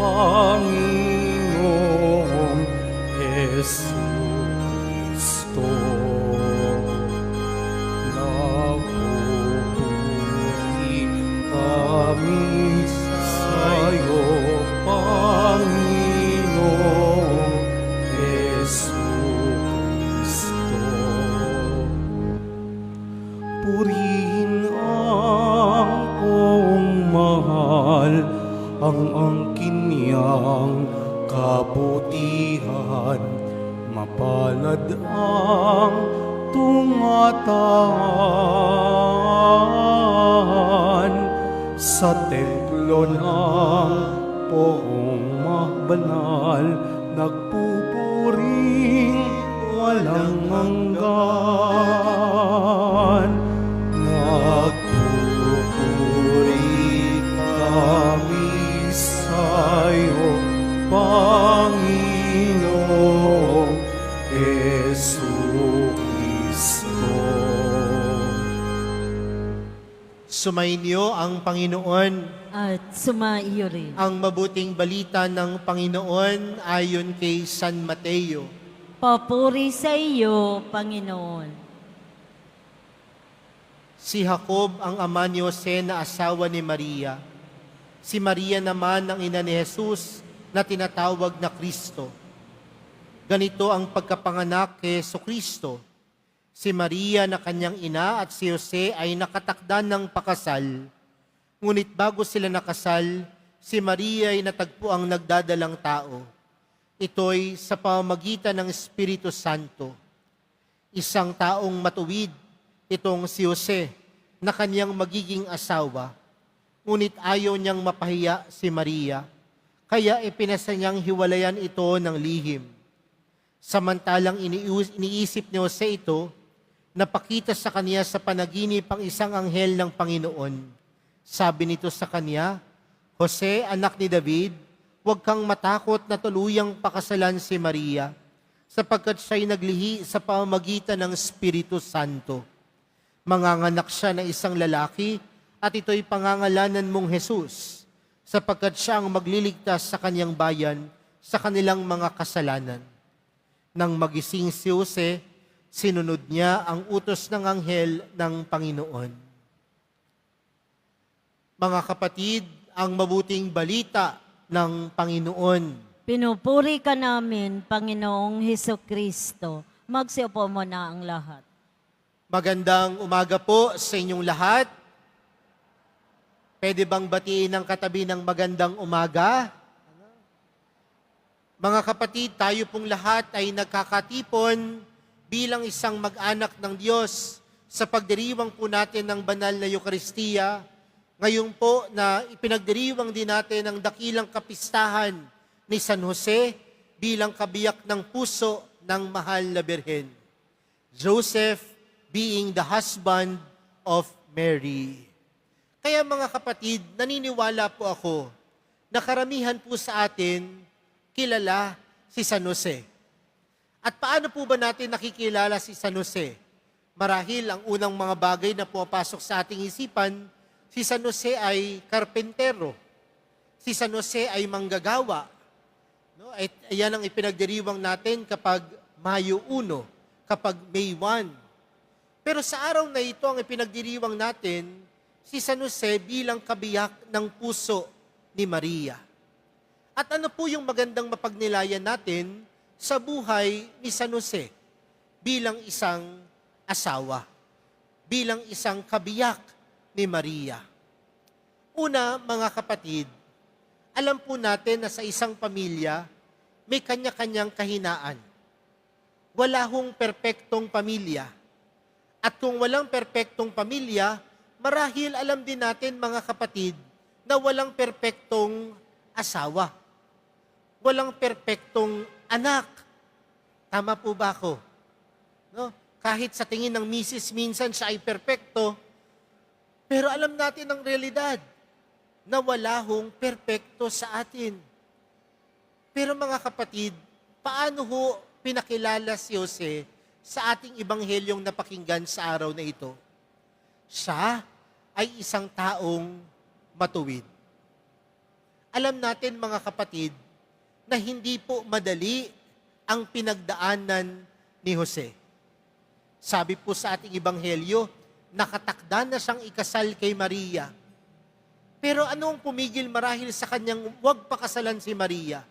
Panginoong Jesucristo. Nagpupuri kami sa'yo, Panginoong Jesucristo. Purihin ang poong mahal, ang angkin niyang kabutihan, mapalad ang tungataan sa templo ng poong mabanal, nagpupuring walang hanggan. Nagpupuri kami sa'yo, Panginoong Jesucristo. Sumainyo ang Panginoon. At sumaiyo rin. Ang mabuting balita ng Panginoon ayon kay San Mateo. Papuri sa iyo, Panginoon. Si Jacob ang ama ni Jose na asawa ni Maria. Si Maria naman ang ina ni Jesus na tinatawag na Kristo. Ganito ang pagkapanganak kay Jesucristo. Si Maria na kanyang ina at si Jose ay nakatakda ng pakasal. Ngunit bago sila nakasal, si Maria ay natagpo ang nagdadalang tao. Ito'y sa pamamagitan ng Espiritu Santo. Isang taong matuwid, itong si Jose, na kanyang magiging asawa. Ngunit ayaw niyang mapahiya si Maria, kaya ipinasa niyang hiwalayan ito ng lihim. Samantalang iniisip ni Jose ito, napakita sa kanya sa panaginip ang isang anghel ng Panginoon. Sabi nito sa kanya, Jose, anak ni David, huwag kang matakot na tuluyang pakasalan si Maria, sapagkat siya'y naglihi sa pamamagitan ng Espiritu Santo. Manganganak siya na isang lalaki, at ito'y pangangalanan mong Jesus, sapagkat siya ang magliligtas sa kanyang bayan sa kanilang mga kasalanan. Nang magising si Jose, sinunod niya ang utos ng anghel ng Panginoon. Mga kapatid, ang mabuting balita ng Panginoon. Pinupuri ka namin, Panginoong Hesukristo. Magsiupo mo na ang lahat. Magandang umaga po sa inyong lahat. Pwede bang batiin ang katabi ng magandang umaga? Mga kapatid, tayo pong lahat ay nagkakatipon bilang isang mag-anak ng Diyos sa pagdiriwang po natin ng banal na Eucharistia. Ngayon po na ipinagdiriwang din natin ang dakilang kapistahan ni San Jose bilang kabiyak ng puso ng mahal na Birhen. Joseph being the husband of Mary. Kaya mga kapatid, naniniwala po ako na karamihan po sa atin kilala si San Jose. At paano po ba natin nakikilala si San Jose? Marahil ang unang mga bagay na pumapasok sa ating isipan, si San Jose ay karpentero. Si San Jose ay manggagawa. No? At ayan ang ipinagdiriwang natin kapag Mayo 1, kapag May 1. Pero sa araw na ito, ang ipinagdiriwang natin, si San Jose bilang kabiyak ng puso ni Maria. At ano po yung magandang mapagnilayan natin sa buhay ni San Jose bilang isang asawa, bilang isang kabiyak ni Maria? Una, mga kapatid, alam po natin na sa isang pamilya, may kanya-kanyang kahinaan. Wala hong perpektong pamilya. At kung walang perpektong pamilya, marahil alam din natin, mga kapatid, na walang perpektong asawa. Walang perpektong anak. Tama po ba ako? No? Kahit sa tingin ng misis, minsan siya ay perpekto, pero alam natin ang realidad na wala hong perpekto sa atin. Pero mga kapatid, paano ho pinakilala si Jose sa ating ibanghelyong napakinggan sa araw na ito? Siya ay isang taong matuwid. Alam natin mga kapatid, na hindi po madali ang pinagdaanan ni Jose. Sabi po sa ating ebanghelyo, nakatakda na siyang ikasal kay Maria. Pero ano ang pumigil marahil sa kanyang huwag pakasalan si Maria?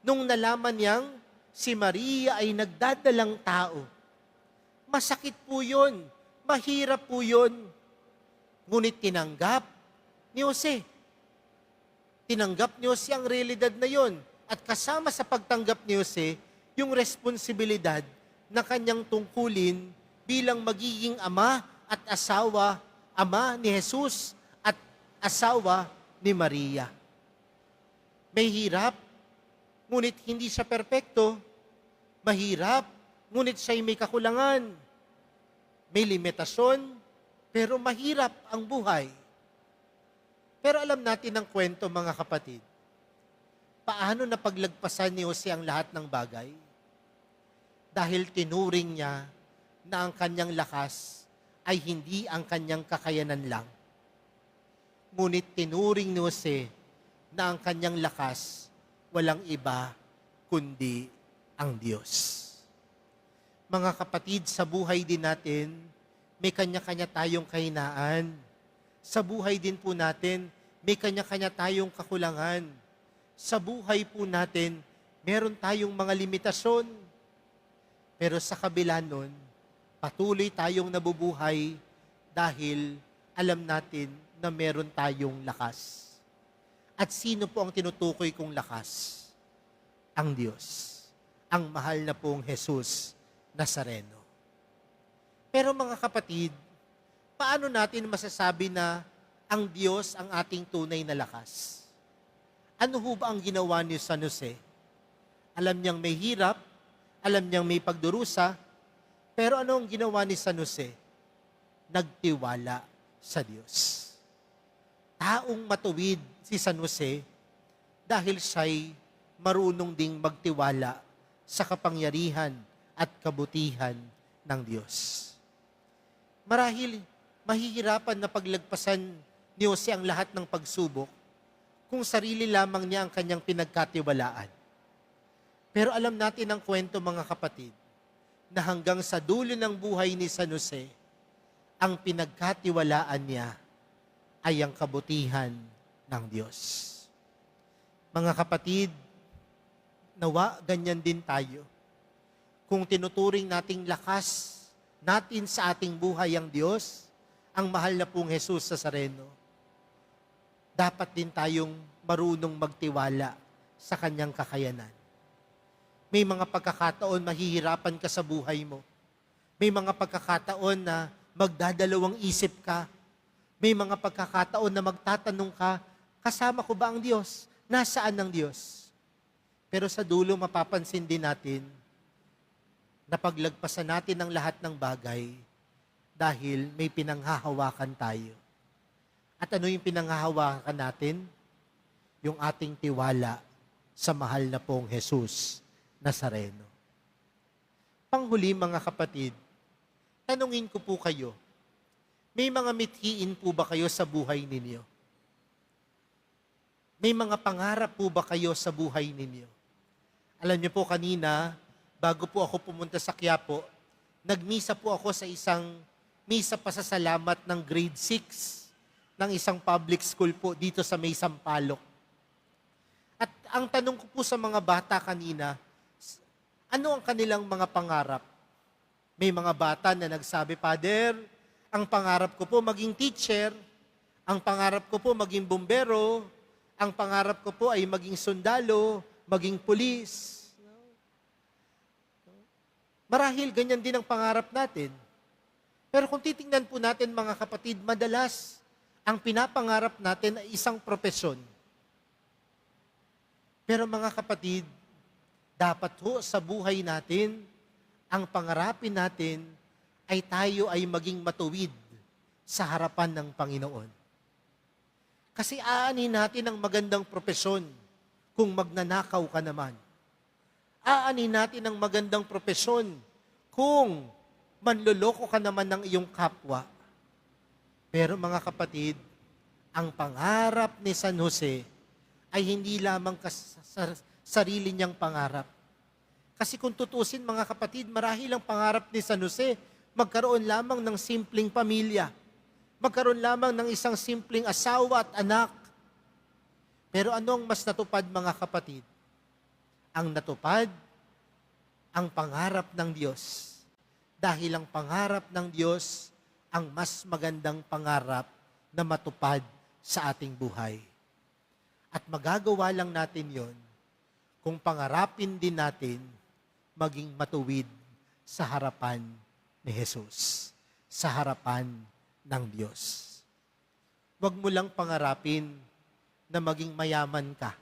Nung nalaman niyang si Maria ay nagdadalang tao. Masakit po yun. Mahirap po yun. Ngunit tinanggap ni Jose. Tinanggap ni Jose ang realidad na yon. At kasama sa pagtanggap ni Jose, yung responsibilidad na kanyang tungkulin bilang magiging ama at asawa, ama ni Jesus at asawa ni Maria. May hirap, ngunit hindi siya perpekto. Mahirap, ngunit siya'y may kakulangan. May limitasyon, pero mahirap ang buhay. Pero alam natin ang kwento, mga kapatid. Paano napaglagpasan ni Jose ang lahat ng bagay? Dahil tinuring niya na ang kanyang lakas ay hindi ang kanyang kakayanan lang. Ngunit tinuring ni Jose na ang kanyang lakas walang iba kundi ang Diyos. Mga kapatid, sa buhay din natin, may kanya-kanya tayong kahinaan. Sa buhay din po natin, may kanya-kanya tayong kakulangan. Sa buhay po natin, meron tayong mga limitasyon. Pero sa kabila nun, patuloy tayong nabubuhay dahil alam natin na meron tayong lakas. At sino po ang tinutukoy kong lakas? Ang Diyos. Ang mahal na pong Jesus Nazareno. Pero mga kapatid, paano natin masasabi na ang Diyos ang ating tunay na lakas? Ano ho ba ang ginawa ni San Jose? Alam niyang may hirap, alam niyang may pagdurusa, pero ano ang ginawa ni San Jose? Nagtiwala sa Diyos. Taong matuwid si San Jose dahil siya'y marunong ding magtiwala sa kapangyarihan at kabutihan ng Diyos. Marahil, mahihirapan na paglagpasan ni Jose ang lahat ng pagsubok kung sarili lamang niya ang kanyang pinagkatiwalaan. Pero alam natin ang kwento, mga kapatid, na hanggang sa dulo ng buhay ni San Jose, ang pinagkatiwalaan niya ay ang kabutihan ng Diyos. Mga kapatid, nawa ganyan din tayo. Kung tinuturing nating lakas natin sa ating buhay ang Diyos, ang mahal na pong Jesus Nazareno, dapat din tayong marunong magtiwala sa kanyang kakayanan. May mga pagkakataon mahihirapan ka sa buhay mo. May mga pagkakataon na magdadalawang isip ka. May mga pagkakataon na magtatanong ka, kasama ko ba ang Diyos? Nasaan ang Diyos? Pero sa dulo mapapansin din natin na paglagpasan natin ang lahat ng bagay dahil may pinanghahawakan tayo. At ano yung pinanghahawakan natin? Yung ating tiwala sa mahal na pong Jesus Nazareno. Panghuli, mga kapatid, tanungin ko po kayo, may mga mithiin po ba kayo sa buhay ninyo? May mga pangarap po ba kayo sa buhay ninyo? Alam niyo po kanina, bago po ako pumunta sa Quiapo, nagmisa po ako sa isang misa pasasalamat ng grade 6 ng isang public school po dito sa May Sampaloc. At ang tanong ko po sa mga bata kanina, ano ang kanilang mga pangarap? May mga bata na nagsabi, Father, ang pangarap ko po maging teacher, ang pangarap ko po maging bumbero, ang pangarap ko po ay maging sundalo, maging pulis. Marahil ganyan din ang pangarap natin. Pero kung titingnan po natin, mga kapatid, madalas ang pinapangarap natin ay isang propesyon. Pero mga kapatid, dapat ho sa buhay natin, ang pangarapin natin ay tayo ay maging matuwid sa harapan ng Panginoon. Kasi aanin natin ang magandang propesyon kung magnanakaw ka naman. Aanin natin ang magandang propesyon kung manloloko ka naman ng iyong kapwa. Pero mga kapatid, ang pangarap ni San Jose ay hindi lamang sa sarili niyang pangarap. Kasi kung tutusin mga kapatid, marahil ang pangarap ni San Jose, magkaroon lamang ng simpleng pamilya. Magkaroon lamang ng isang simpleng asawa at anak. Pero ano ang mas natupad mga kapatid? Ang natupad, ang pangarap ng Diyos. Dahil ang pangarap ng Diyos, ang mas magandang pangarap na matupad sa ating buhay. At magagawa lang natin yon kung pangarapin din natin maging matuwid sa harapan ni Jesus, sa harapan ng Diyos. Huwag mo lang pangarapin na maging mayaman ka.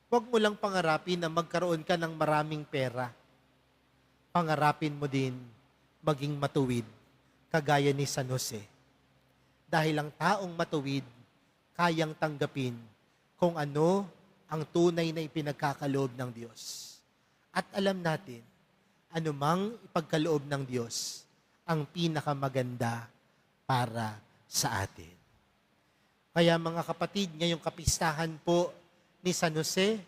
Huwag mo lang pangarapin na magkaroon ka ng maraming pera. Pangarapin mo din maging matuwid, kagaya ni San Jose. Dahil ang taong matuwid, kayang tanggapin kung ano ang tunay na ipinagkakaloob ng Diyos. At alam natin, anumang ipagkaloob ng Diyos, ang pinakamaganda para sa atin. Kaya mga kapatid, ngayong kapistahan po ni San Jose,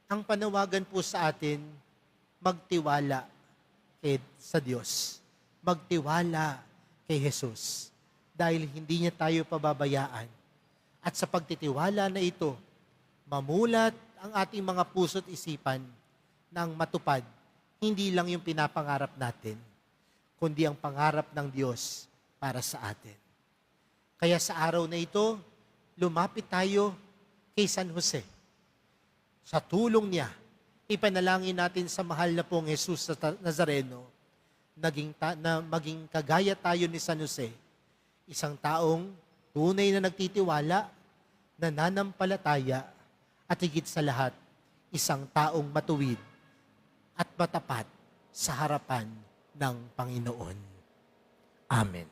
ang panawagan po sa atin, magtiwala sa Diyos. Magtiwala kay Jesus. Dahil hindi niya tayo pababayaan. At sa pagtitiwala na ito, mamulat ang ating mga puso't isipan ng matupad, hindi lang yung pinapangarap natin, kundi ang pangarap ng Diyos para sa atin. Kaya sa araw na ito, lumapit tayo kay San Jose. Sa tulong niya, ipanalangin natin sa mahal na pong Jesus Nazareno, na maging kagaya tayo ni San Jose, isang taong tunay na nagtitiwala, nananampalataya, at higit sa lahat, isang taong matuwid at matapat sa harapan ng Panginoon. Amen.